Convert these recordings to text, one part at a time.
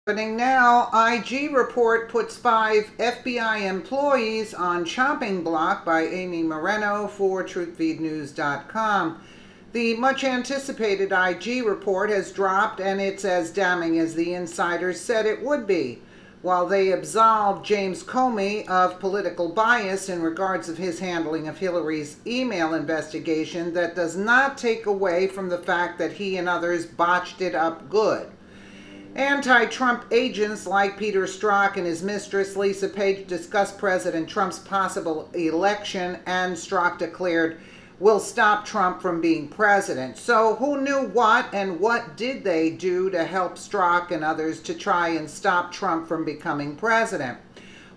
Happening now, IG report puts 5 FBI employees on chopping block by Amy Moreno for TruthFeedNews.com. The much anticipated IG report has dropped, and it's as damning as the insiders said it would be. While they absolved James Comey of political bias in regards of his handling of Hillary's email investigation, that does not take away from the fact that he and others botched it up good. Anti-Trump agents like Peter Strzok and his mistress Lisa Page discussed President Trump's possible election, and Strzok declared, "Will stop Trump from being president." So who knew what, and what did they do to help Strzok and others to try and stop Trump from becoming president?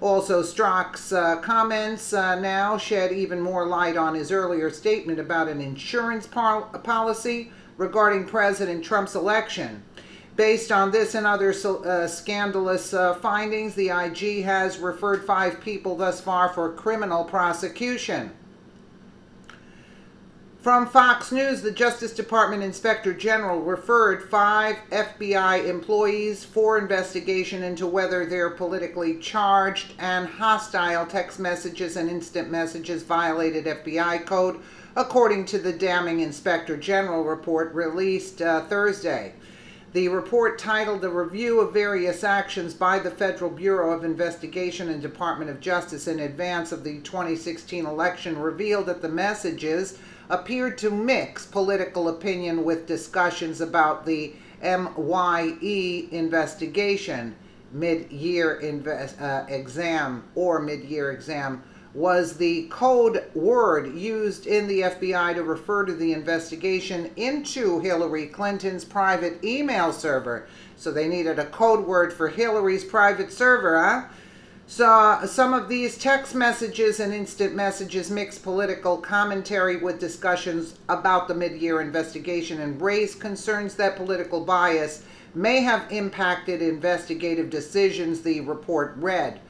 Also, Strzok's comments now shed even more light on his earlier statement about an insurance policy regarding President Trump's election. Based on this and other scandalous findings, the IG has referred 5 people thus far for criminal prosecution. From Fox News, the Justice Department Inspector General referred 5 FBI employees for investigation into whether their politically charged and hostile text messages and instant messages violated FBI code, according to the damning Inspector General report released Thursday. The report, titled "A Review of Various Actions by the Federal Bureau of Investigation and Department of Justice in Advance of the 2016 Election," revealed that the messages appeared to mix political opinion with discussions about the MYE investigation. Mid-year exam was the code word used in the FBI to refer to the investigation into Hillary Clinton's private email server. So they needed a code word for Hillary's private server, huh? So some of these text messages and instant messages mix political commentary with discussions about the mid-year investigation and raise concerns that political bias may have impacted investigative decisions, the report read.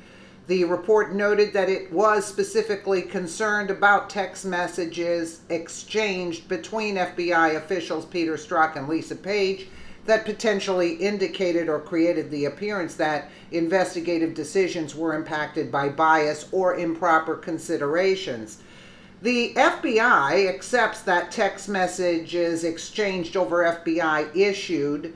The report noted that it was specifically concerned about text messages exchanged between FBI officials Peter Strzok and Lisa Page that potentially indicated or created the appearance that investigative decisions were impacted by bias or improper considerations. The FBI accepts that text messages exchanged over FBI-issued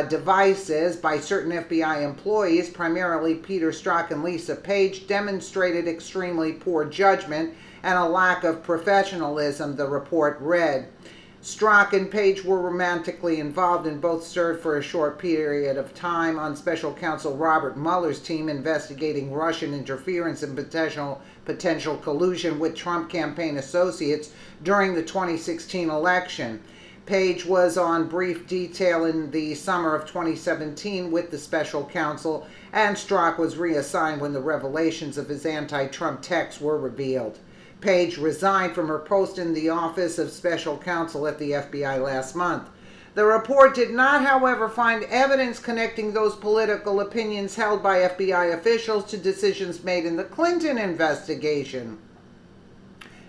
devices by certain FBI employees, primarily Peter Strzok and Lisa Page, demonstrated extremely poor judgment and a lack of professionalism, the report read. Strzok and Page were romantically involved and both served for a short period of time on Special Counsel Robert Mueller's team investigating Russian interference and potential collusion with Trump campaign associates during the 2016 election. Page was on brief detail in the summer of 2017 with the special counsel, and Strzok was reassigned when the revelations of his anti-Trump texts were revealed. Page resigned from her post in the Office of Special Counsel at the FBI last month. The report did not, however, find evidence connecting those political opinions held by FBI officials to decisions made in the Clinton investigation.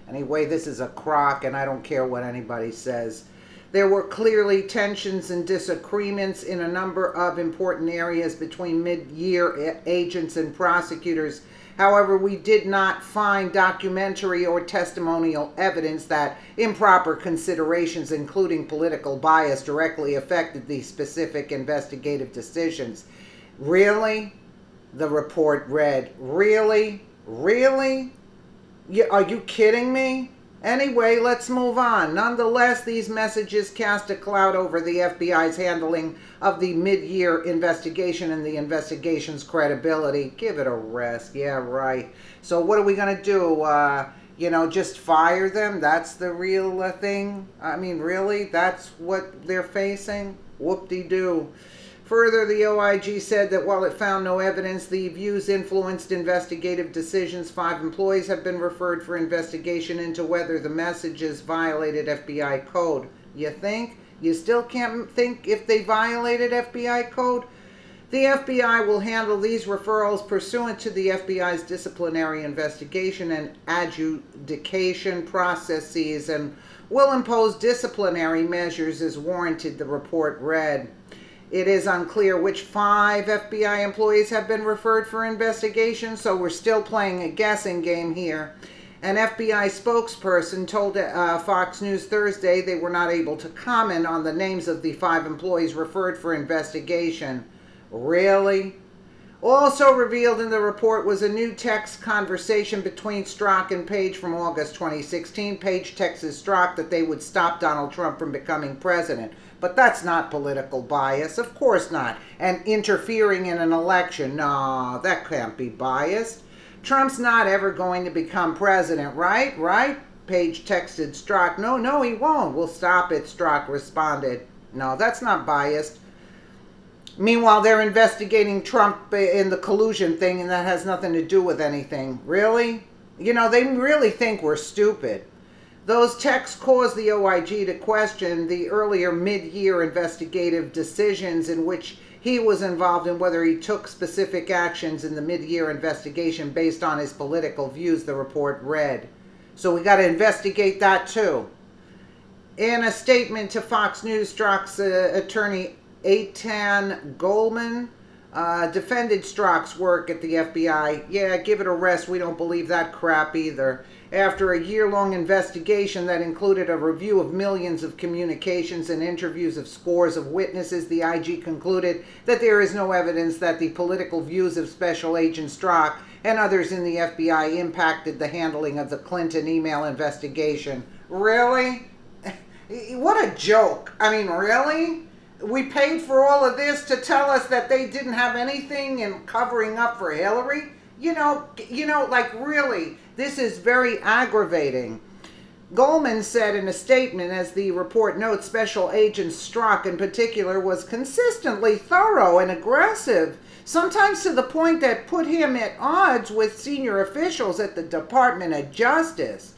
Anyway, this is a crock, and I don't care what anybody says. There were clearly tensions and disagreements in a number of important areas between mid-year agents and prosecutors. However, we did not find documentary or testimonial evidence that improper considerations, including political bias, directly affected these specific investigative decisions. Really? The report read. Really? Really? Are you kidding me? Anyway, let's move on. Nonetheless, these messages cast a cloud over the FBI's handling of the mid-year investigation and the investigation's credibility. Give it a rest. Yeah, right. So what are we going to do? Just fire them? That's the real thing? I mean, really? That's what they're facing? Whoop-de-doo. Further, the OIG said that while it found no evidence the views influenced investigative decisions, 5 employees have been referred for investigation into whether the messages violated FBI code. You think? You still can't think if they violated FBI code? The FBI will handle these referrals pursuant to the FBI's disciplinary investigation and adjudication processes and will impose disciplinary measures as warranted, the report read. It is unclear which 5 FBI employees have been referred for investigation, so we're still playing a guessing game here. An FBI spokesperson told Fox News Thursday they were not able to comment on the names of the 5 employees referred for investigation. Really? Also revealed in the report was a new text conversation between Strzok and Page from August 2016. Page texted Strzok that they would stop Donald Trump from becoming president. But that's not political bias. Of course not. And interfering in an election. No, that can't be biased. Trump's not ever going to become president, right? Right? Page texted Strzok. No, he won't. We'll stop it, Strzok responded. No, that's not biased. Meanwhile, they're investigating Trump in the collusion thing, and that has nothing to do with anything. Really? You know, they really think we're stupid. Those texts caused the OIG to question the earlier mid-year investigative decisions in which he was involved in, whether he took specific actions in the mid-year investigation based on his political views, the report read. So we got to investigate that too. In a statement to Fox News, Strzok's attorney Eitan Goldman defended Strzok's work at the FBI. Yeah, give it a rest. We don't believe that crap either. After a year-long investigation that included a review of millions of communications and interviews of scores of witnesses, the IG concluded that there is no evidence that the political views of Special Agent Strzok and others in the FBI impacted the handling of the Clinton email investigation. Really? What a joke. I mean, really? We paid for all of this to tell us that they didn't have anything in covering up for Hillary? You know, like really, this is very aggravating. Goldman said in a statement, as the report notes, Special Agent Strzok in particular was consistently thorough and aggressive, sometimes to the point that put him at odds with senior officials at the Department of Justice.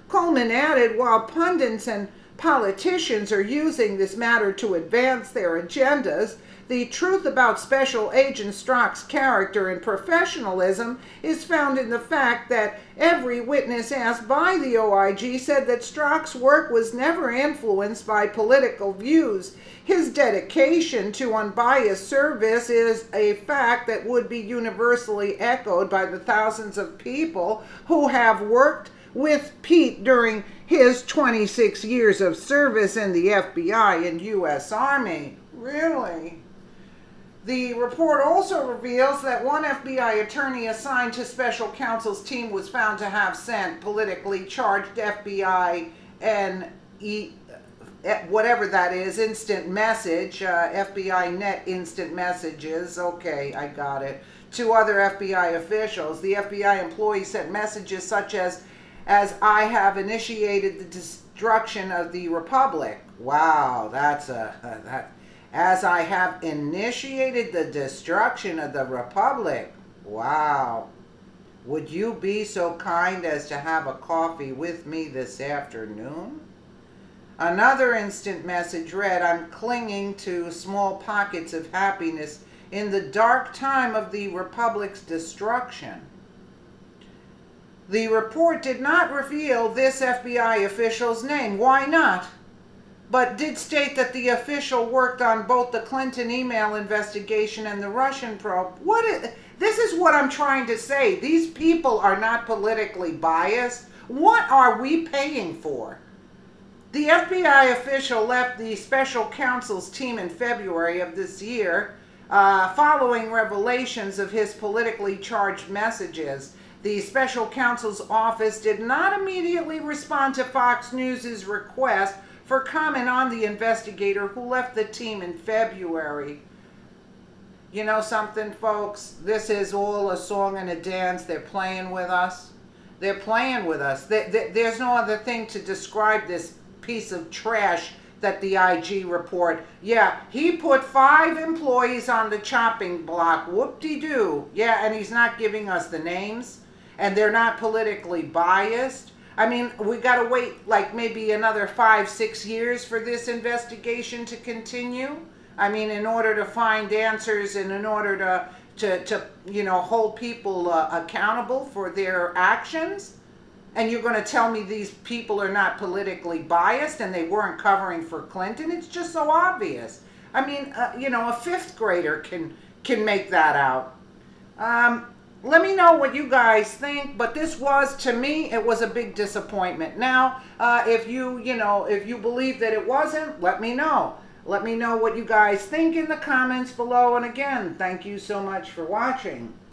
Coleman added, while pundits and politicians are using this matter to advance their agendas, the truth about Special Agent Strzok's character and professionalism is found in the fact that every witness asked by the OIG said that Strzok's work was never influenced by political views. His dedication to unbiased service is a fact that would be universally echoed by the thousands of people who have worked with Pete during his 26 years of service in the FBI and U.S. Army. Really? The report also reveals that one FBI attorney assigned to special counsel's team was found to have sent politically charged FBI and whatever that is, instant message, FBI net instant messages, okay, I got it, to other FBI officials. The FBI employee sent messages such as I have initiated the destruction of the Republic. Wow, that's as I have initiated the destruction of the Republic. Wow. Would you be so kind as to have a coffee with me this afternoon? Another instant message read, I'm clinging to small pockets of happiness in the dark time of the Republic's destruction. The report did not reveal this FBI official's name. Why not? But did state that the official worked on both the Clinton email investigation and the Russian probe. This is what I'm trying to say. These people are not politically biased. What are we paying for? The FBI official left the special counsel's team in February of this year, following revelations of his politically charged messages. The special counsel's office did not immediately respond to Fox News' request for comment on the investigator who left the team in February. You know something, folks? This is all a song and a dance. They're playing with us. They're playing with us. There's no other thing to describe this piece of trash that the IG report. Yeah, he put 5 employees on the chopping block. Whoop-de-doo. Yeah, and he's not giving us the names. And they're not politically biased. I mean, we got to wait like maybe another 5-6 years for this investigation to continue. I mean, in order to find answers and in order to hold people accountable for their actions. And you're going to tell me these people are not politically biased and they weren't covering for Clinton? It's just so obvious. I mean, a fifth grader can make that out. Let me know what you guys think, but this was, to me, it was a big disappointment. Now, if you believe that it wasn't, let me know. Let me know what you guys think in the comments below. And again, thank you so much for watching.